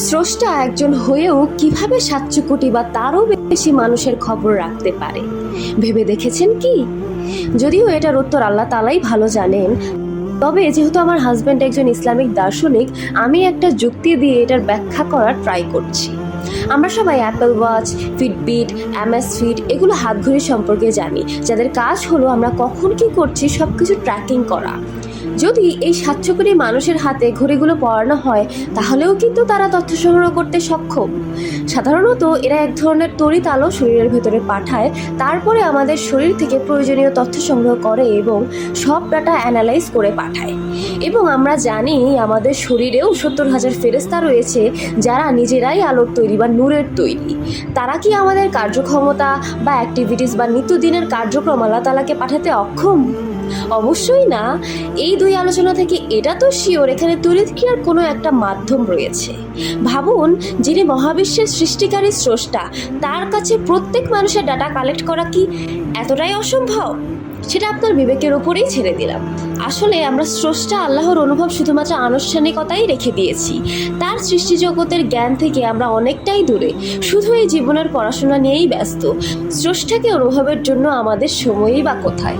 স্রষ্টা একজন হয়েও কিভাবে 700 কোটি বা তারও বেশি মানুষের খবর রাখতে পারে ভেবে দেখেছেন কি? যদিও এটার উত্তর আল্লাহ তাআলাই ভালো জানেন, তবে যেহেতু আমার হাজব্যান্ড একজন ইসলামিক দার্শনিক, আমি একটা যুক্তি দিয়ে এটার ব্যাখ্যা করার ট্রাই করছি। আমরা সবাই অ্যাপল ওয়াচ, ফিটবিট, অ্যামএসফিট এগুলো হাতঘড়ি সম্পর্কে জানি, যাদের কাজ হলো আমরা কখন কি করছি সবকিছু ট্র্যাকিং করা। যদি এই 700 কোটি মানুষের হাতে ঘড়িগুলো পরানো হয়, তাহলেও কিন্তু তারা তথ্য সংগ্রহ করতে সক্ষম। সাধারণত এরা এক ধরনের তড়িৎ আলো শরীরের ভেতরে পাঠায়, তারপরে আমাদের শরীর থেকে প্রয়োজনীয় তথ্য সংগ্রহ করে এবং সব ডাটা অ্যানালাইজ করে পাঠায়। এবং আমরা জানি আমাদের শরীরেও 70,000 ফেরেশতা রয়েছে যারা নিজেরাই আলোর তৈরি বা নূরের তৈরি। তারা কি আমাদের কার্যক্ষমতা বা অ্যাক্টিভিটিস বা নিত্যদিনের কার্যক্রম আল্লাহ তাআলাকে পাঠাতে অক্ষম? অবশ্যই না। এই দুই আলোচনা থেকে এটা তো শিওর এখানে তড়িৎ ক্রিয়ার কোনো একটা মাধ্যম রয়েছে। ভাবুন, যিনি মহাবিশ্বের সৃষ্টিকারী স্রষ্টা, তার কাছে প্রত্যেক মানুষের ডাটা কালেক্ট করা কি এতটাই অসম্ভব? সেটা আপনার বিবেকের উপরেই ছেড়ে দিলাম। আসলে আমরা স্রষ্টা আল্লাহর অনুভব শুধুমাত্র আনুষ্ঠানিকতাই রেখে দিয়েছি। তার সৃষ্টি জগতের জ্ঞান থেকে আমরা অনেকটাই দূরে, শুধু এই জীবনের পড়াশোনা নিয়েই ব্যস্ত। স্রষ্টাকে অনুভবের জন্য আমাদের সময়ই বা কোথায়?